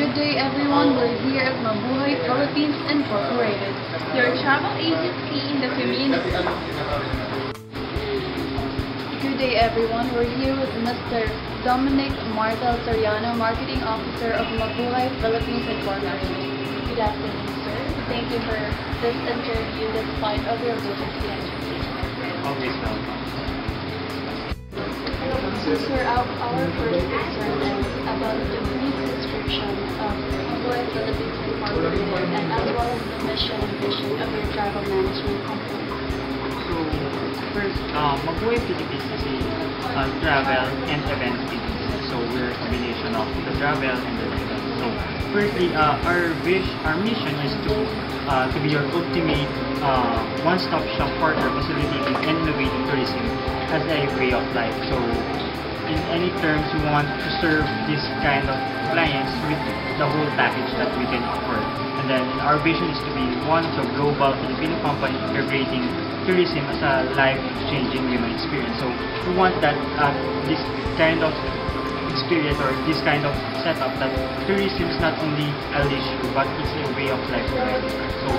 Good day everyone, we're here at Mabuhay Philippines Incorporated, your travel agency in the community. Good day everyone, we're here with Mr. Dominic Martel Soriano, Marketing Officer of Mabuhay Philippines Incorporated. Good afternoon, sir. Thank you for this interview despite of your busy schedule. Always welcome. So, sir, our first concern is about the brief description of Mabuhay Philippines Incorporated and as well as the mission and vision of your travel management company. So, first, Mabuhay Philippines is a travel and event business. So, we're a combination of the travel and the event. So, firstly, our mission is to be your ultimate one-stop shop partner facilitating and innovating tourism as a way of life. So, in any terms, we want to serve this kind of clients with the whole package that we can offer. And then our vision is to be one of the global Filipino company integrating tourism as a life-changing human experience. So we want that this kind of experience or this kind of setup that tourism is not only a leisure but it's a way of life already. So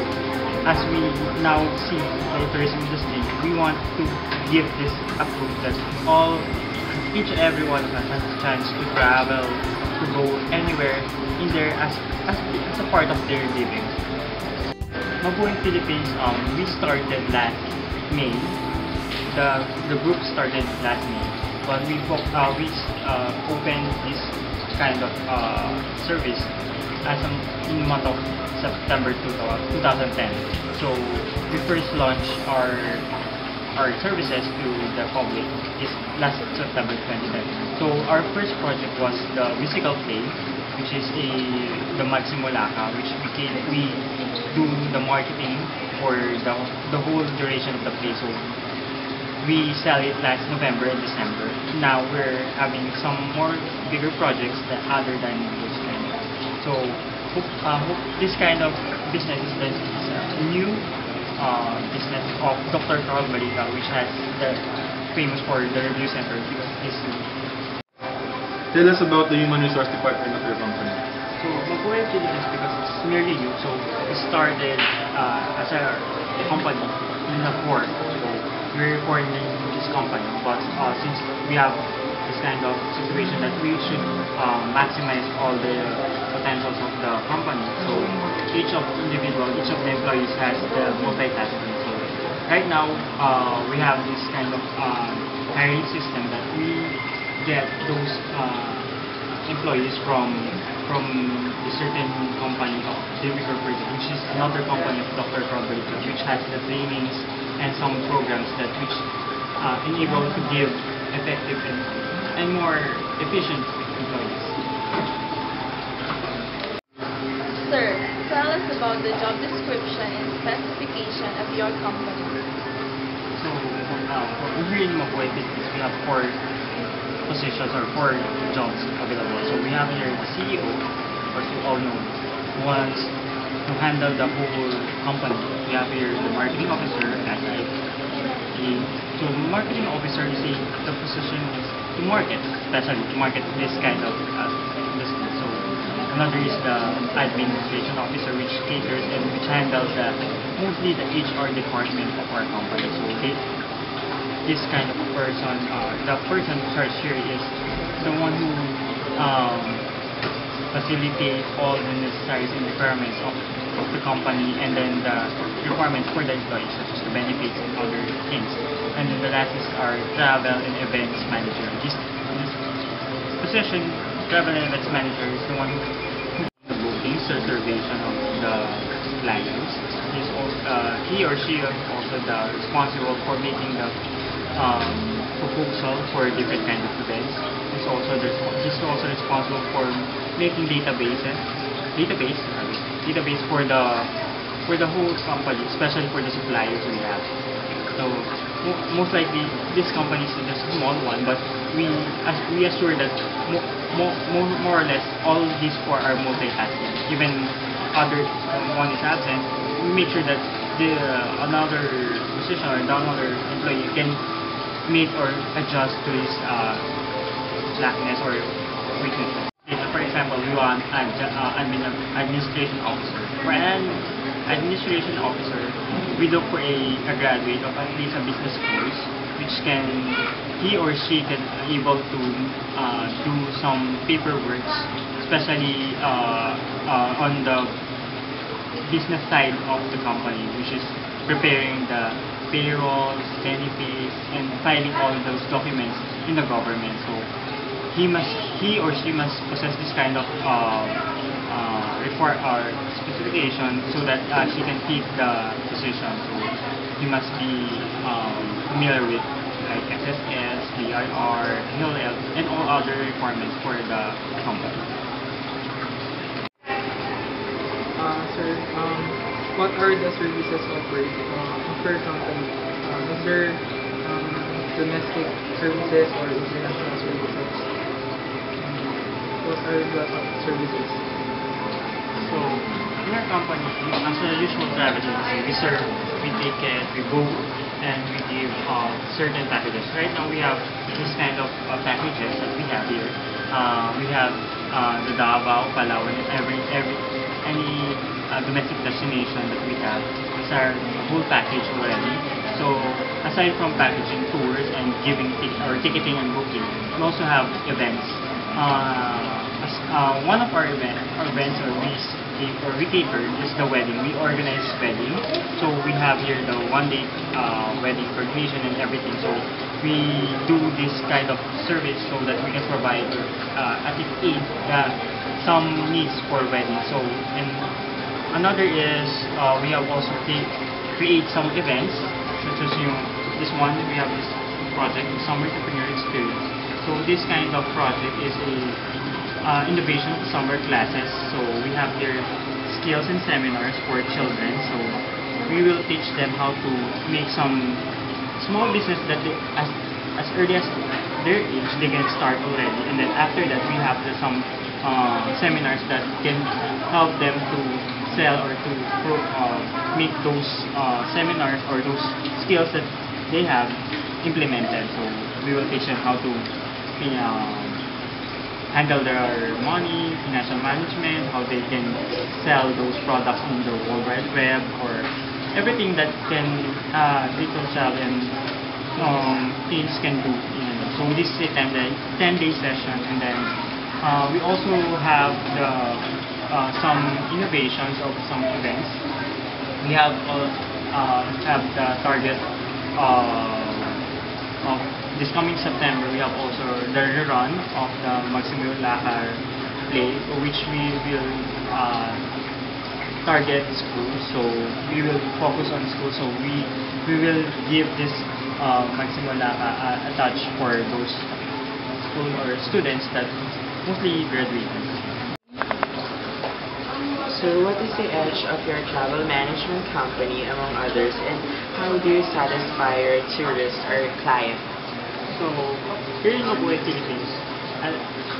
as we now see the tourism industry, we want to give this approach that each and every one of us has a chance to travel, to go anywhere in there as a part of their living. Mabuhay Philippines, we started last May. The group started last May, but we opened this kind of service in the month of September 2010. So we first launched our services to the public is last September 2010. So our first project was the musical play, which is the Magsimulaka, which we do the marketing for the whole duration of the play. So we sell it last November and December. Now we're having some more bigger projects other than those kind. So hope this kind of business is a new business of Dr. Carl Balita, which has famous for the review center. Tell us about the human resource department of your company. So Mabuhay Philippines, because it's nearly new, so we started as a company in the port. So we're forming this company, but since we have this kind of situation that we should maximize all the potentials of the company. So each of the employees has the multitasking. So right now we have this kind of hiring system that we get those employees from the certain company of David Corporation, which is another company of Dr. Carbalita, which has the trainings and some programs which enable to give effective and more efficient employees. Sir, tell us about the job description and specification of your company. So here in Mabuhay Philippines, we have 4 positions or 4 jobs available. So we have here the CEO, as you all know, who wants to handle the whole company. We have here the marketing officer, so marketing officer is the position to market, especially to market this kind of business. So another is the administration officer, which caters and which handles mostly the HR department of our company. So this kind of person, the person in charge here is the one who facilitates all the necessary requirements of the company, and then the requirements for the employees, such as the benefits and other things. And then the last is our travel and events manager. This position, travel and events manager, is the one who the bookings, reservation of the clients. He or she is also responsible for making the proposal for different kinds of events. He's also responsible for making database for the whole company, especially for the suppliers we have. So most likely this company is just a small one, but we assure that more or less all these 4 are multitasking. Even other one is absent, we make sure that another position or another employee can make or adjust to his slackness or weakness. for example, we want an administration officer. For an administration officer, we look for a graduate of at least a business course, which he or she can able to do some paperwork, especially on the business side of the company, which is preparing the payrolls, benefits, and filing all those documents in the government. So he or she must possess this kind of specification so that she can keep the position. So he must be familiar with like SSS, BIR, HILL, and all other requirements for the company. Sir, what are the services offered per company? Is there domestic services or international services? What are the services? So, in our company, as a usual travel agency, we serve, we take care, we go, and we give certain packages. Right now, we have this kind of packages that we have here. We have the Davao, Palawan, and any domestic destination that we have. It's our whole package already. So, aside from packaging tours and giving ticketing and booking, we also have events. One of our events we cater is the wedding. We organize wedding. So we have here the one-day wedding coordination and everything. So we do this kind of service so that we can provide at least aid some needs for wedding. So and another is we have also create some events such as this one. We have this project, Summer Entrepreneur Experience. So this kind of project is a innovation summer classes. So we have here skills and seminars for children. So we will teach them how to make some small business that as early as their age they can start already. And then after that we have some seminars that can help them to sell or to make those seminars or those skills that they have implemented. So we will teach them how to handle their money, financial management, how they can sell those products on the World Wide Web, or everything that little child and teens can do. So this is a 10-day session, and then we also have some innovations of some events. We have the target of this coming September. We have also the rerun of the Maximo Lakar play, which we will target schools. So we will focus on schools. So we will give this Maximo Lakar a touch for those school or students that mostly graduated. So what is the edge of your travel management company among others, and how do you satisfy your tourists or clients? So here in Mabuhay, Philippines,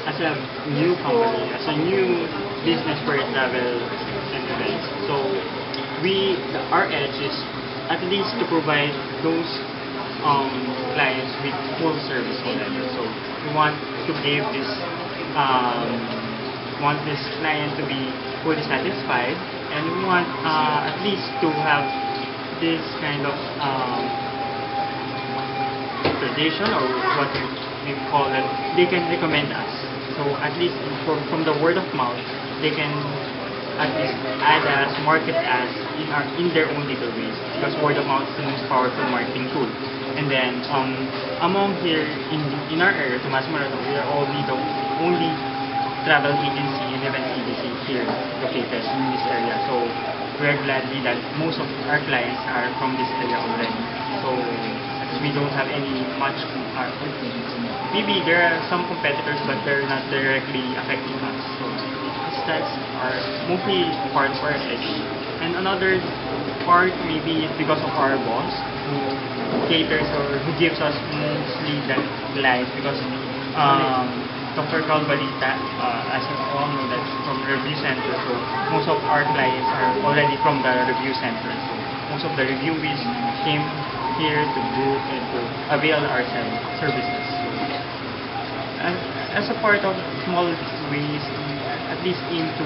as a new company, as a new business for travel and events, so our edge is at least to provide those clients with full service already. So we want to give this client to be fully satisfied, and we want at least to have this kind of tradition, or what we call it, they can recommend us. So at least from the word of mouth, they can at least add us, market us in their own little ways, because word of mouth is the most powerful marketing tool. And then among here in our area, Tomas Morato, we are the only travel agency and event agency here located in this area. So we're gladly that most of our clients are from this area already. So we don't have any much maybe there are some competitors, but they're not directly affecting us. So that's our mostly part of our edge. And another part maybe is because of our boss, who caters or who gives us mostly the clients, because Dr. Carl Balita, as you all know, that's from Review Center. So most of our clients are already from the Review Center. So most of the reviewees came here to book and to avail our services. So, as a part of small ways, we at least aim to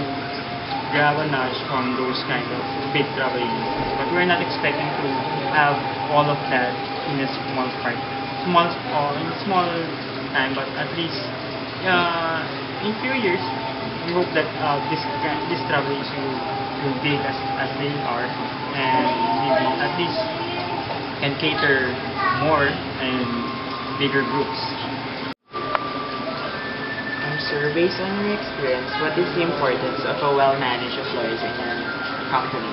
grab a nudge from those kind of big travel agencies. But we're not expecting to have all of that in a small part, in a small time. But at least in few years, we hope that this travel agency will big as they are, and maybe at least can cater more and bigger groups. Sir, based on your experience, what is the importance of a well-managed employees in your company?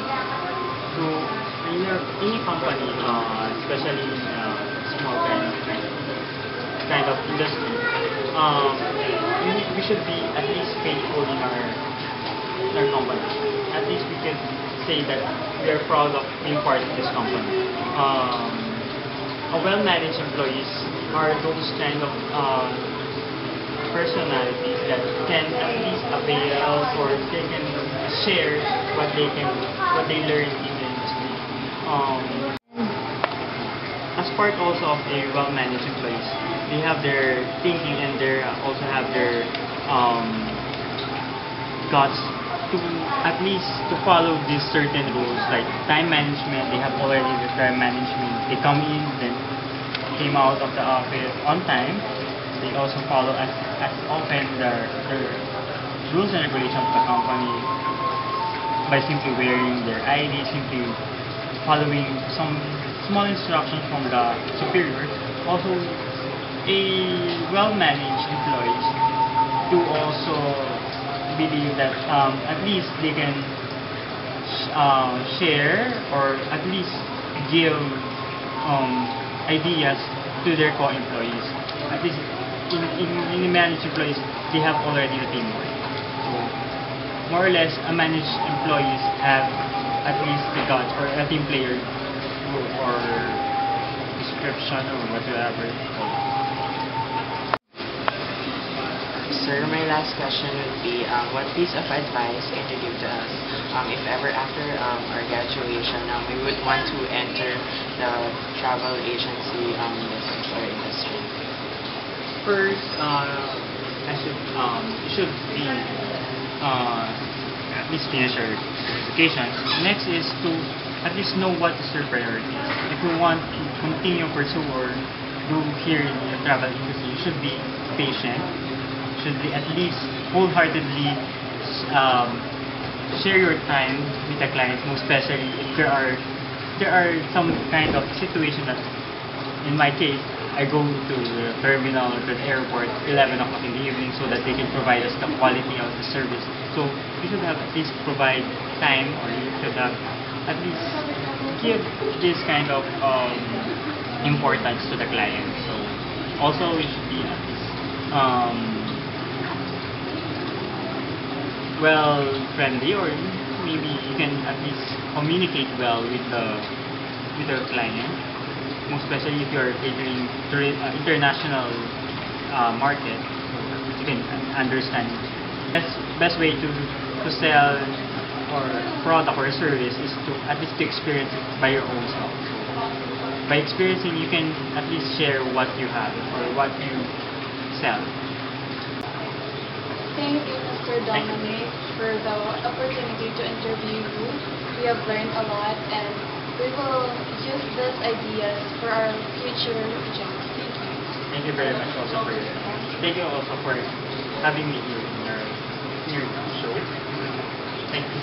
So, in any company, especially in small kind of industry, we should be at least faithful in our company. At least we can say that we are proud of being part of this company. A well-managed employees are those kind of personalities that can at least avail or they can share what they learn in the industry. As part also of a well-managed employees, they have their thinking and they also have their guts to at least to follow these certain rules like time management. They have already the time management. They come in, then came out of the office on time. They also follow as often the rules and regulations of the company by simply wearing their ID, simply following some small instructions from the superior. Also, a well-managed employees do also believe that at least they can share or at least give ideas to their co-employees. At least in the managed employees, they have already the teamwork. So, more or less, a managed employees have at least the guts or a team player or description or whatever. Sir, my last question would be, what piece of advice can you give to us if ever after our graduation we would want to enter the travel agency business or industry? First, you should be at least finish your education. Next is to at least know what is your priorities. If you want to continue pursue or do here in the travel industry, you should be patient. Should be at least wholeheartedly share your time with the clients, most especially if there are some kind of situation that, in my case, I go to the terminal or to the airport 11 o'clock in the evening so that they can provide us the quality of the service. So you should have at least provide time, or you should have at least give this kind of importance to the client. So also we should be at least well friendly, or maybe you can at least communicate well with the client. Most especially if you are catering to international market, you can understand. Best way to sell or product or service is to at least to experience it by your own self. So, by experiencing, you can at least share what you have or what you sell. Thank you, Mr. Dominic, for the opportunity to interview you. We have learned a lot, and we will use these ideas for our future jobs. Thank you. Thank you very much also for thank you also for having me here in your show. Thank you.